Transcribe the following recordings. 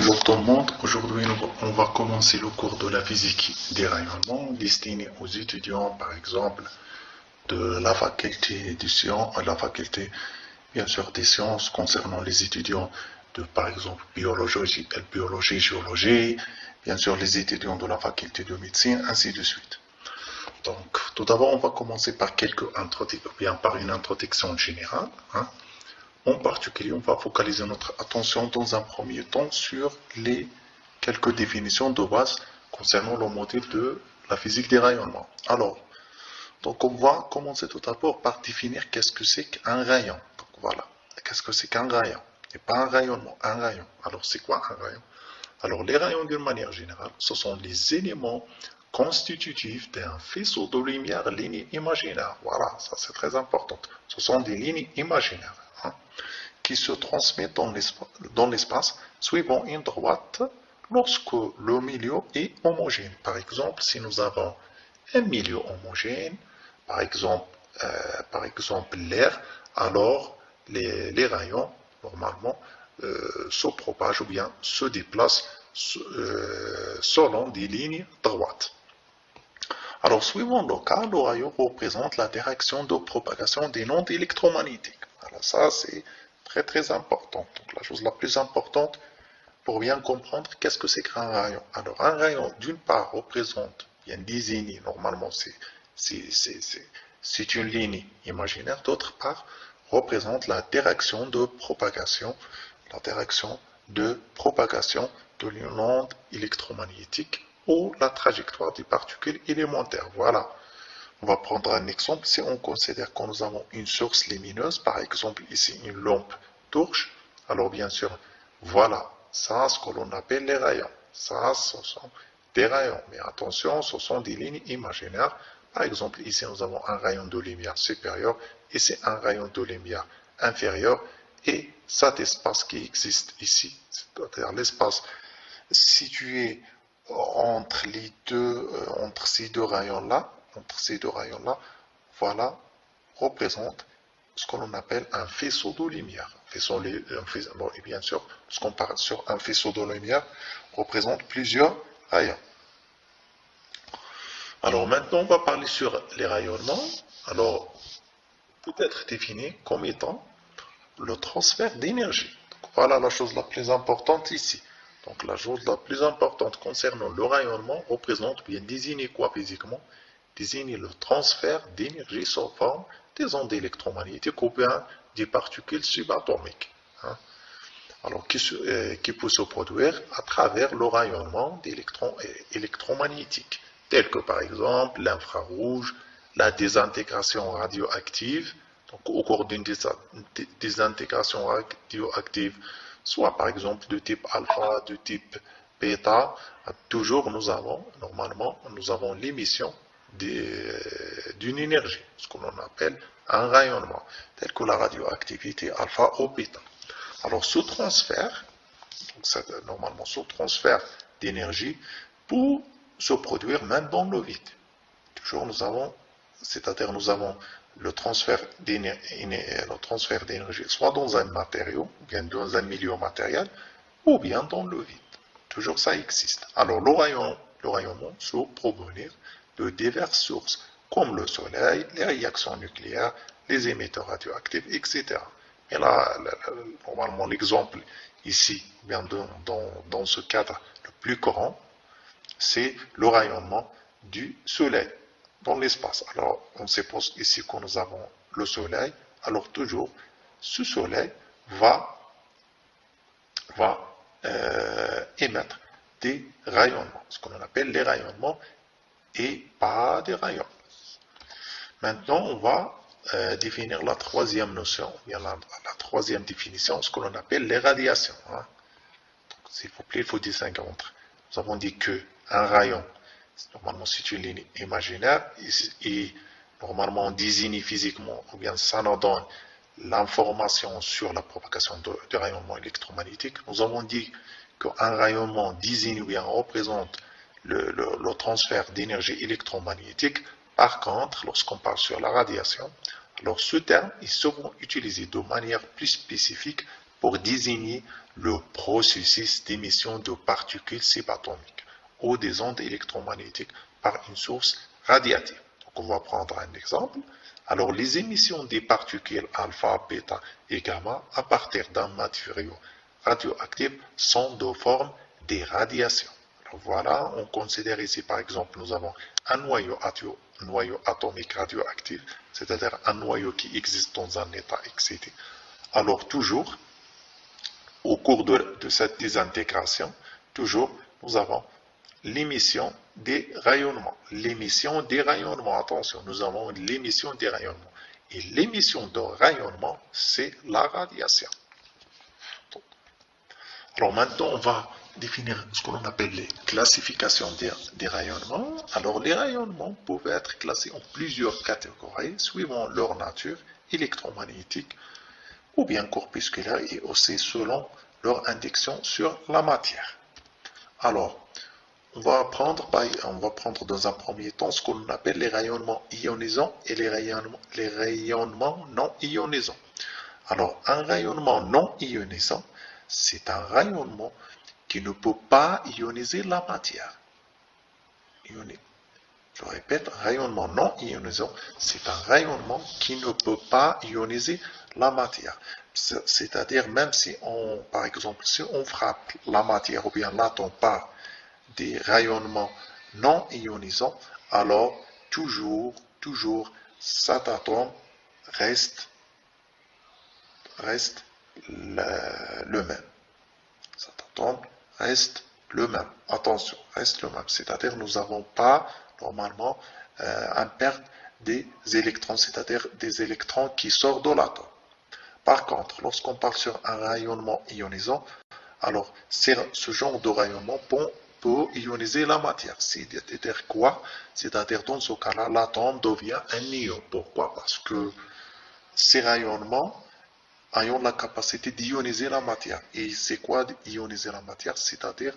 Bonjour tout le monde, aujourd'hui on va commencer le cours de la physique des rayonnements destiné aux étudiants par exemple de la faculté des sciences, la faculté bien sûr des sciences concernant les étudiants de par exemple biologie, géologie, bien sûr les étudiants de la faculté de médecine, ainsi de suite. Donc tout d'abord on va commencer par par une introduction générale. En particulier, on va focaliser notre attention dans un premier temps sur les quelques définitions de base concernant le modèle de la physique des rayonnements. Alors, donc on va commencer tout d'abord par définir qu'est-ce que c'est qu'un rayon. Donc voilà, qu'est-ce que c'est qu'un rayon? Et pas un rayonnement, un rayon. Alors c'est quoi un rayon? Alors les rayons d'une manière générale, ce sont les éléments constitutifs d'un faisceau de lumière ligne imaginaire. Voilà, ça c'est très important. Ce sont des lignes imaginaires qui se transmettent dans l'espace suivant une droite lorsque le milieu est homogène. Par exemple, si nous avons un milieu homogène, par exemple l'air, alors les rayons, normalement, se propagent ou bien se déplacent selon des lignes droites. Alors, suivant le cas, le rayon représente la direction de propagation des ondes électromagnétiques. Alors ça, c'est très très important. Donc, la chose la plus importante pour bien comprendre qu'est-ce que c'est qu'un rayon. Alors, un rayon, d'une part, représente, bien désigné, normalement, c'est une ligne imaginaire, d'autre part, représente la direction de propagation de l'onde onde électromagnétique ou la trajectoire des particules élémentaires. Voilà. On va prendre un exemple. Si on considère que nous avons une source lumineuse, par exemple ici une lampe torche, alors bien sûr, voilà, ça ce que l'on appelle les rayons. Ça, ce sont des rayons. Mais attention, ce sont des lignes imaginaires. Par exemple, ici nous avons un rayon de lumière supérieur, ici un rayon de lumière inférieur, et cet espace qui existe ici, c'est-à-dire l'espace situé entre ces deux rayons-là, voilà, représente ce que l'on appelle un faisceau de lumière. Et bien sûr, lorsqu'on parle sur un faisceau de lumière, représente plusieurs rayons. Alors maintenant, on va parler sur les rayonnements. Alors, peut être défini comme étant le transfert d'énergie. Voilà la chose la plus importante ici. Donc la chose la plus importante concernant le rayonnement représente, bien désigner quoi physiquement? Désigner le transfert d'énergie sous forme des ondes électromagnétiques ou bien des particules subatomiques. Alors qui peut se produire à travers le rayonnement d'électrons électromagnétiques, tels que par exemple l'infrarouge, la désintégration radioactive. Donc au cours d'une désintégration radioactive, soit par exemple de type alpha, de type bêta, toujours normalement, nous avons l'émission d'une énergie, ce que l'on appelle un rayonnement, tel que la radioactivité alpha ou bêta. Alors ce transfert, normalement ce transfert d'énergie peut se produire même dans le vide. Toujours nous avons le transfert d'énergie soit dans un matériau, bien dans un milieu matériel, ou bien dans le vide. Toujours ça existe. Alors le rayonnement se provenir de diverses sources, comme le soleil, les réactions nucléaires, les émetteurs radioactifs, etc. Et là, normalement, l'exemple ici, bien dans ce cadre le plus courant, c'est le rayonnement du soleil dans l'espace. Alors, on suppose ici que nous avons le soleil, alors toujours, ce soleil va émettre des rayonnements, ce qu'on appelle les rayonnements et pas des rayons. Maintenant, on va définir la troisième notion, bien la troisième définition, ce que l'on appelle les radiations. S'il vous plaît, il faut distinguer entre. Nous avons dit qu'un rayon, normalement c'est une ligne imaginaire, et normalement on désigne physiquement, ou bien ça nous donne l'information sur la propagation de rayonnement électromagnétique. Nous avons dit qu'un rayonnement désigne ou bien représente le transfert d'énergie électromagnétique. Par contre, lorsqu'on parle sur la radiation, alors ce terme est souvent utilisé de manière plus spécifique pour désigner le processus d'émission de particules subatomiques ou des ondes électromagnétiques par une source radiative. Donc on va prendre un exemple. Alors les émissions des particules alpha, bêta et gamma à partir d'un matériau radioactif sont de forme des radiations. Alors voilà, on considère ici par exemple, nous avons un noyau atomique radioactif, c'est-à-dire un noyau qui existe dans un état excité. Alors toujours, au cours de cette désintégration, toujours, nous avons l'émission des rayonnements. L'émission des rayonnements, attention, nous avons l'émission des rayonnements. Et l'émission de rayonnement, c'est la radiation. Alors maintenant, on va définir ce que l'on appelle les classifications des rayonnements. Alors les rayonnements peuvent être classés en plusieurs catégories suivant leur nature électromagnétique ou bien corpusculaire et aussi selon leur indication sur la matière. Alors, on va prendre dans un premier temps ce que l'on appelle les rayonnements ionisants et les rayonnements non ionisants. Alors, un rayonnement non ionisant, c'est un rayonnement qui ne peut pas ioniser la matière. Je répète, un rayonnement non ionisant, c'est un rayonnement qui ne peut pas ioniser la matière. C'est-à-dire, même si par exemple, si on frappe la matière ou bien l'atome par des rayonnements non ionisants, alors toujours, cet atome reste le même. Cet atome reste le même. Attention, reste le même. C'est-à-dire, nous n'avons pas normalement une perte des électrons, c'est-à-dire des électrons qui sortent de l'atome. Par contre, lorsqu'on parle sur un rayonnement ionisant, alors ce genre de rayonnement peut ioniser la matière. C'est-à-dire quoi? C'est-à-dire dans ce cas-là, l'atome devient un ion. Pourquoi? Parce que ces rayonnements ont la capacité d'ioniser la matière. Et c'est quoi ioniser la matière? C'est-à-dire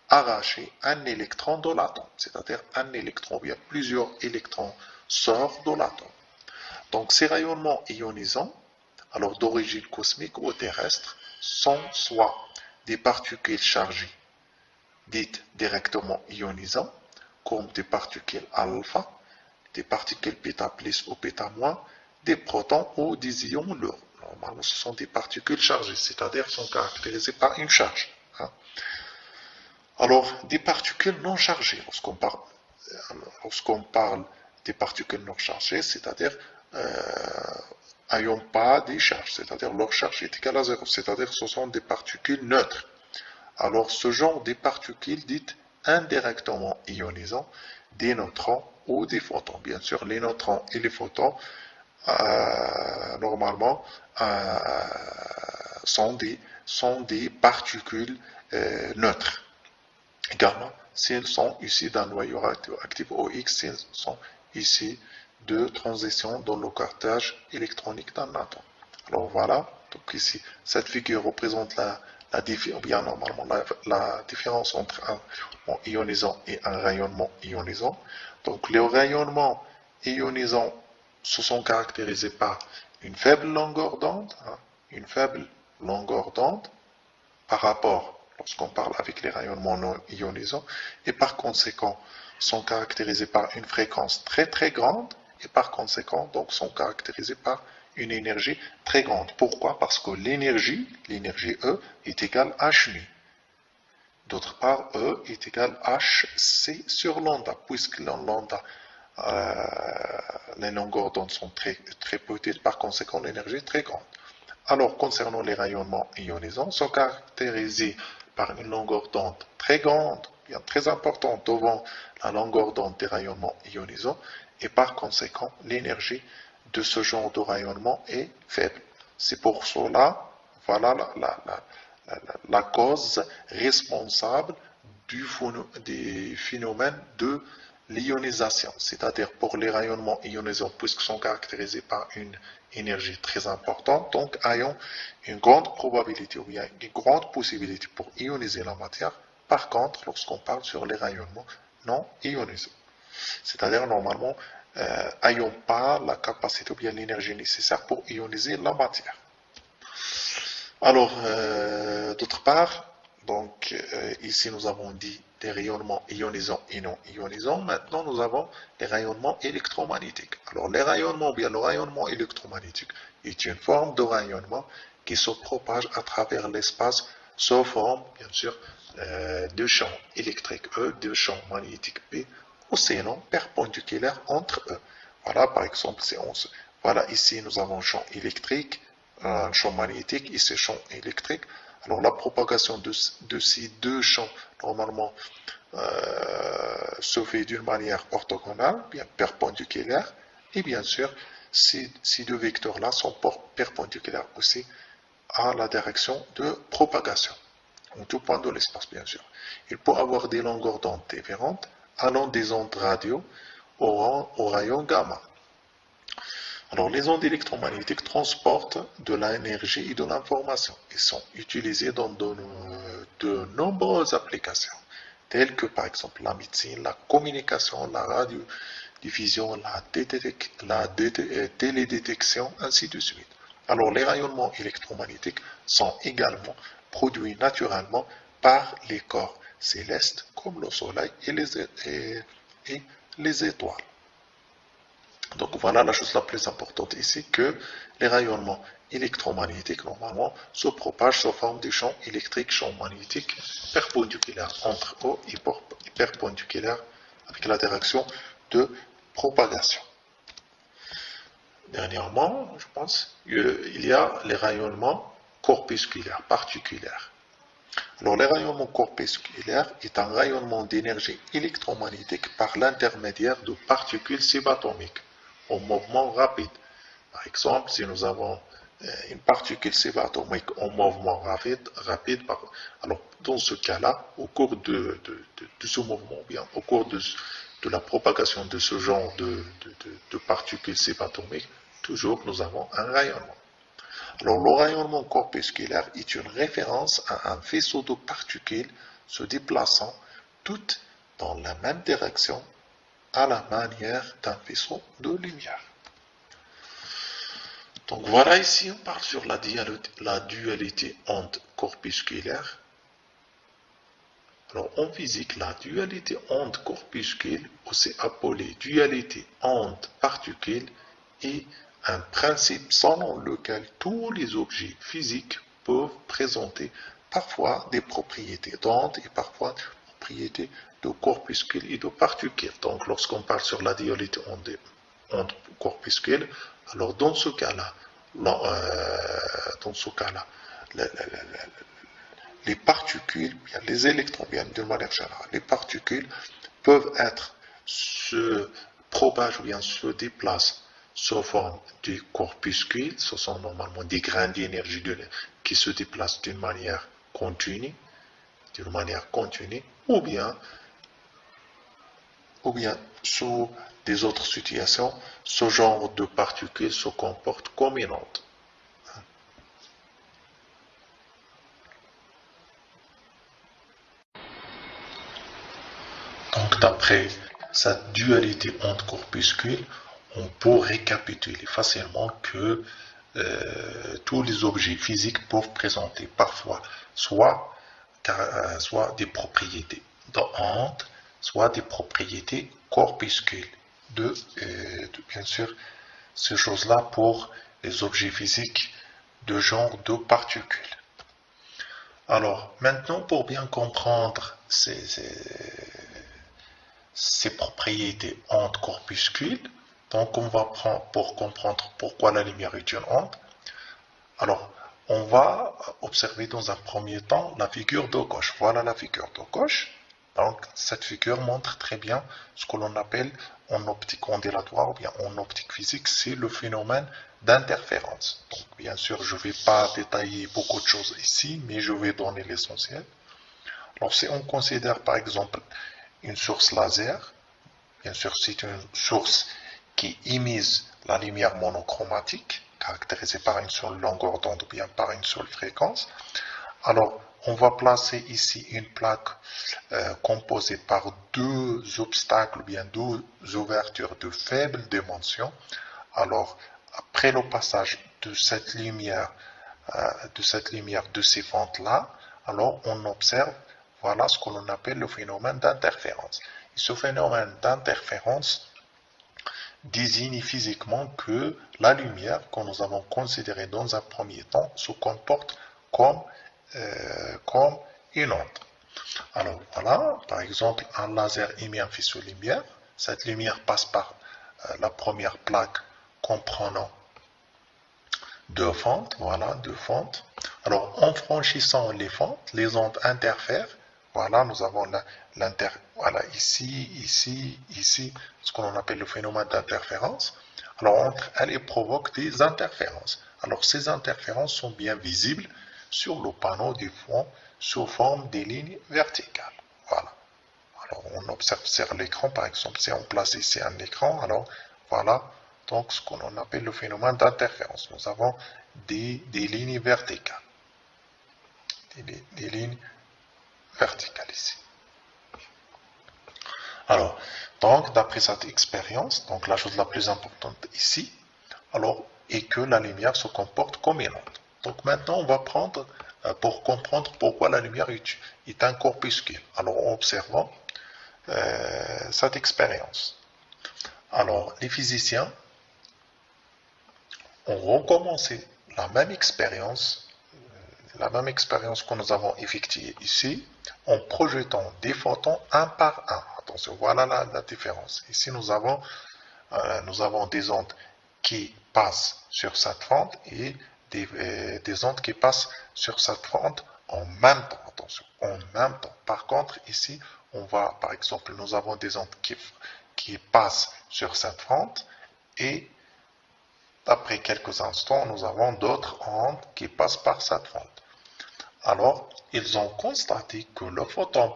arracher un électron de l'atome. C'est-à-dire un électron, bien plusieurs électrons sortent de l'atome. Donc ces rayonnements ionisants, alors d'origine cosmique ou terrestre, sont soit des particules chargées, dites directement ionisantes, comme des particules alpha, des particules bêta plus ou bêta moins, des protons ou des ions lourds. Normalement, ce sont des particules chargées, c'est-à-dire sont caractérisées par une charge. Alors, des particules non chargées, lorsqu'on parle des particules non chargées, c'est-à-dire n'ayant pas de charge, c'est-à-dire leur charge est égale à zéro, c'est-à-dire ce sont des particules neutres. Alors ce genre de particules dites indirectement ionisantes, des neutrons ou des photons. Bien sûr, les neutrons et les photons, normalement, sont des particules neutres. Gamma, si elles sont issues d'un noyau radioactif, ou X, si elles sont issues de transition dans le cartage électronique d'un atome. Alors voilà, donc ici, cette figure représente la différence entre un rayonnement ionisant et un rayonnement ionisant. Donc les rayonnements ionisants se sont caractérisés par une faible longueur d'onde, par rapport, lorsqu'on parle avec les rayonnements non ionisants, et par conséquent sont caractérisés par une fréquence très très grande, et par conséquent donc sont caractérisés par une énergie très grande. Pourquoi? Parce que l'énergie E est égale à H nu. D'autre part, E est égal à Hc sur lambda, puisque lambda, les longueurs d'onde sont très, très petites, par conséquent l'énergie est très grande. Alors, concernant les rayonnements ionisants, sont caractérisés par une longueur d'onde très grande, bien très importante devant la longueur d'onde des rayonnements ionisants, et par conséquent, l'énergie de ce genre de rayonnement est faible. C'est pour cela, voilà la cause responsable des phénomènes de l'ionisation, c'est-à-dire pour les rayonnements ionisants, puisqu'ils sont caractérisés par une énergie très importante, donc ayant une grande probabilité ou bien une grande possibilité pour ioniser la matière. Par contre, lorsqu'on parle sur les rayonnements non ionisants, c'est-à-dire normalement n'ayant pas la capacité ou bien l'énergie nécessaire pour ioniser la matière. Alors, d'autre part, donc ici nous avons dit des rayonnements ionisants et non ionisants. Maintenant, nous avons les rayonnements électromagnétiques. Alors, les rayonnements, bien le rayonnement électromagnétique est une forme de rayonnement qui se propage à travers l'espace sous forme, bien sûr, de champs électriques E, de champs magnétiques P, oscillant perpendiculaires entre eux. Voilà, par exemple, voilà, ici nous avons un champ électrique, un champ magnétique et ce champ électrique. Alors la propagation de ces deux champs, normalement, se fait d'une manière orthogonale, bien perpendiculaire, et bien sûr, ces deux vecteurs-là sont perpendiculaires aussi à la direction de propagation, en tout point de l'espace, bien sûr. Il peut avoir des longueurs d'onde différentes, allant des ondes radio au rayon gamma. Alors, les ondes électromagnétiques transportent de l'énergie et de l'information et sont utilisées dans de nombreuses applications, telles que par exemple la médecine, la communication, la radiodiffusion, la télédétection, ainsi de suite. Alors, les rayonnements électromagnétiques sont également produits naturellement par les corps célestes comme le Soleil et les étoiles. Donc voilà la chose la plus importante ici, que les rayonnements électromagnétiques normalement se propagent sous forme de champs électriques, champs magnétiques perpendiculaires entre eux et perpendiculaires avec la direction de propagation. Dernièrement, je pense, il y a les rayonnements corpusculaires, particuliers. Alors, le rayonnement corpusculaire est un rayonnement d'énergie électromagnétique par l'intermédiaire de particules subatomiques en mouvement rapide. Par exemple, si nous avons une particule subatomique en mouvement rapide, alors dans ce cas-là, au cours de ce mouvement, bien, au cours de la propagation de ce genre de particules subatomiques, toujours nous avons un rayonnement. Alors, le rayonnement corpusculaire est une référence à un faisceau de particules se déplaçant toutes dans la même direction à la manière d'un faisceau de lumière. Donc voilà, ici on parle sur la dualité onde corpusculaire. Alors en physique, la dualité onde-corpuscule, aussi appelée dualité onde-particule, est un principe selon lequel tous les objets physiques peuvent présenter parfois des propriétés d'onde et parfois des propriétés de corpuscules et de particules. Donc lorsqu'on parle sur la dualité onde-corpuscule, alors dans ce cas-là, les particules, bien les électrons, bien d'une manière générale, les particules peuvent se propagent ou bien se déplacent sous forme de corpuscules. Ce sont normalement des grains d'énergie qui se déplacent d'une manière continue, ou bien sous des autres situations, ce genre de particules se comporte comme une onde. Donc, d'après cette dualité onde-corpuscule, on peut récapituler facilement que tous les objets physiques peuvent présenter parfois soit des propriétés d'onde, soit des propriétés corpuscules. Bien sûr, ces choses-là pour les objets physiques de genre de particules. Alors, maintenant, pour bien comprendre ces propriétés onde-corpuscules, donc on va prendre, pour comprendre pourquoi la lumière est une onde, alors on va observer dans un premier temps la figure de gauche. Voilà la figure de gauche. Donc cette figure montre très bien ce que l'on appelle en optique ondulatoire ou bien en optique physique, c'est le phénomène d'interférence. Donc bien sûr, je ne vais pas détailler beaucoup de choses ici, mais je vais donner l'essentiel. Alors si on considère par exemple une source laser, bien sûr c'est une source qui émise la lumière monochromatique, caractérisée par une seule longueur d'onde ou bien par une seule fréquence. Alors, on va placer ici une plaque composée par deux obstacles ou bien deux ouvertures de faible dimension. Alors, après le passage de cette lumière de cette lumière de ces fentes-là, alors on observe, voilà ce que l'on appelle le phénomène d'interférence. Et ce phénomène d'interférence désigne physiquement que la lumière que nous avons considérée dans un premier temps se comporte comme une onde. Alors voilà, par exemple, un laser émet un faisceau de lumière. Cette lumière passe par la première plaque comprenant deux fentes, voilà, deux fentes. Alors, en franchissant les fentes, les ondes interfèrent. Voilà, nous avons voilà, ici, ce qu'on appelle le phénomène d'interférence. Alors, entre elles, elles provoquent des interférences. Alors, ces interférences sont bien visibles sur le panneau du fond sous forme des lignes verticales. Voilà. Alors, on observe sur l'écran, par exemple, si on place ici un écran, alors voilà, donc ce qu'on appelle le phénomène d'interférence. Nous avons des lignes verticales. Des lignes verticales ici. Alors, donc, d'après cette expérience, donc la chose la plus importante ici, alors, est que la lumière se comporte comme une onde. Donc maintenant, on va prendre, pour comprendre pourquoi la lumière est un corpuscule. Alors, en observant cette expérience. Alors, les physiciens ont recommencé la même expérience que nous avons effectuée ici, en projetant des photons un par un. Attention, voilà la différence. Ici, nous avons des ondes qui passent sur cette fente et des ondes qui passent sur cette fente en même temps. Attention, en même temps. Par contre, ici, on va, par exemple, nous avons des ondes qui passent sur cette fente et après quelques instants, nous avons d'autres ondes qui passent par cette fente. Alors, ils ont constaté que le photon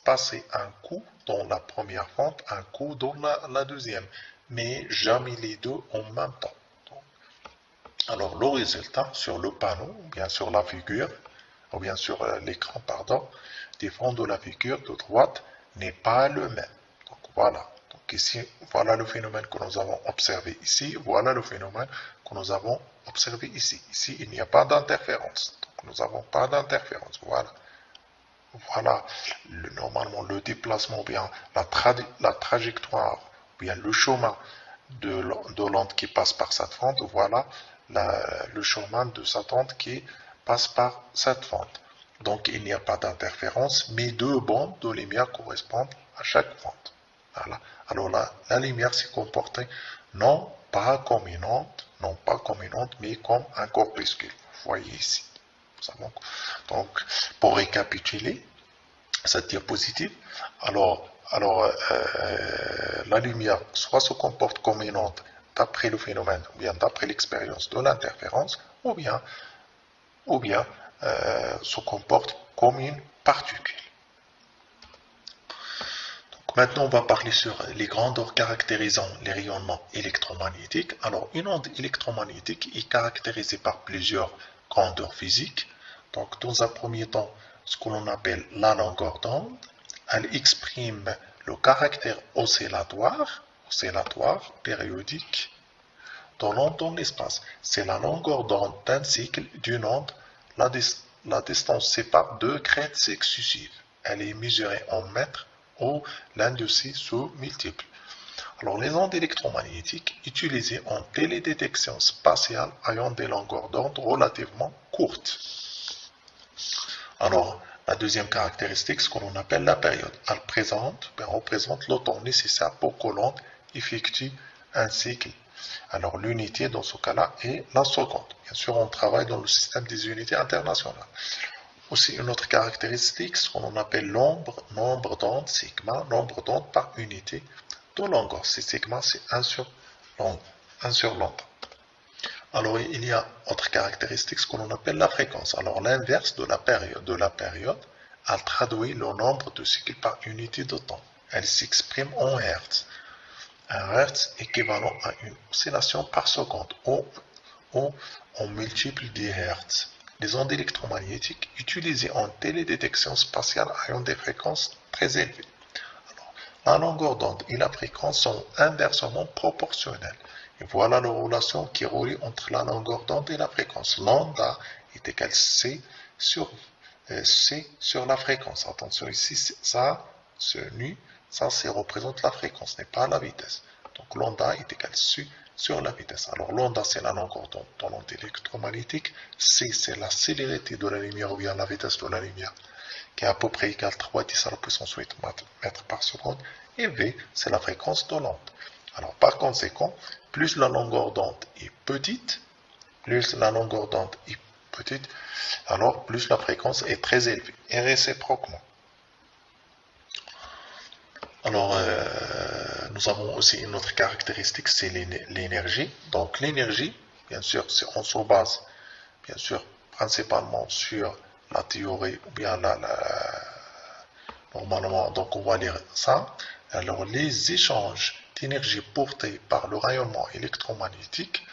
passait un coup dans la première fente, un coup dans la deuxième, mais jamais les deux en même temps. Alors, le résultat sur le panneau, ou bien sur la figure, ou bien sur l'écran, pardon, des fonds de la figure de droite n'est pas le même. Donc, voilà. Donc, ici, voilà le phénomène que nous avons observé ici. Voilà le phénomène que nous avons observé ici. Ici, il n'y a pas d'interférence. Donc, nous n'avons pas d'interférence. Voilà. Voilà, normalement, le déplacement, ou bien la trajectoire, ou bien le chemin de l'onde qui passe par cette fente, voilà le chemin de cette onde qui passe par cette fente. Donc, il n'y a pas d'interférence, mais deux bandes de lumière correspondent à chaque fente. Voilà. Alors, la lumière s'est comportée non pas comme une onde, mais comme un corpuscule. Vous voyez ici. Donc, pour récapituler cette diapositive, alors la lumière soit se comporte comme une onde d'après le phénomène, ou bien d'après l'expérience de l'interférence, ou bien se comporte comme une particule. Donc maintenant, on va parler sur les grandeurs caractérisant les rayonnements électromagnétiques. Alors, une onde électromagnétique est caractérisée par plusieurs grandeurs physiques. Donc, dans un premier temps, ce que l'on appelle la longueur d'onde, elle exprime le caractère oscillatoire périodique de l'onde dans l'espace. C'est la longueur d'onde d'un cycle d'une onde. La distance sépare deux crêtes successives. Elle est mesurée en mètres où l'un de ces se multiplie. Alors, les ondes électromagnétiques utilisées en télédétection spatiale ayant des longueurs d'onde relativement courtes. Alors, la deuxième caractéristique, ce que l'on appelle la période, elle représente le temps nécessaire pour que l'onde effectue un cycle. Alors, l'unité dans ce cas-là est la seconde. Bien sûr, on travaille dans le système des unités internationales. Aussi, une autre caractéristique, ce qu'on appelle nombre d'ondes, sigma, nombre d'ondes par unité de longueur. C'est sigma, c'est 1 sur l'onde. Alors, il y a autre caractéristique, ce qu'on appelle la fréquence. Alors, l'inverse de la période, elle traduit le nombre de cycles par unité de temps. Elle s'exprime en Hertz. Un Hertz équivalent à une oscillation par seconde, ou en multiple des Hertz. Les ondes électromagnétiques utilisées en télédétection spatiale ayant des fréquences très élevées. Alors, la longueur d'onde et la fréquence sont inversement proportionnelles. Et voilà la relation qui relie entre la longueur d'onde et la fréquence. Lambda est égal C sur la fréquence. Attention ici, ça, ce nu, ça représente la fréquence, n'est pas la vitesse. Donc lambda est égal C sur la vitesse. Alors lambda c'est la longueur d'onde dans l'onde électromagnétique, C c'est la célérité de la lumière ou bien la vitesse de la lumière, qui est à peu près égale 3 10 à la puissance 8 mètres par seconde, et V c'est la fréquence de l'onde. Alors par conséquent, plus la longueur d'onde est petite, alors plus la fréquence est très élevée, et réciproquement. Alors, nous avons aussi une autre caractéristique, c'est l'énergie. Donc l'énergie, bien sûr, on se base, bien sûr, principalement sur la théorie, ou bien normalement, donc on va lire ça. Alors les échanges d'énergie portés par le rayonnement électromagnétique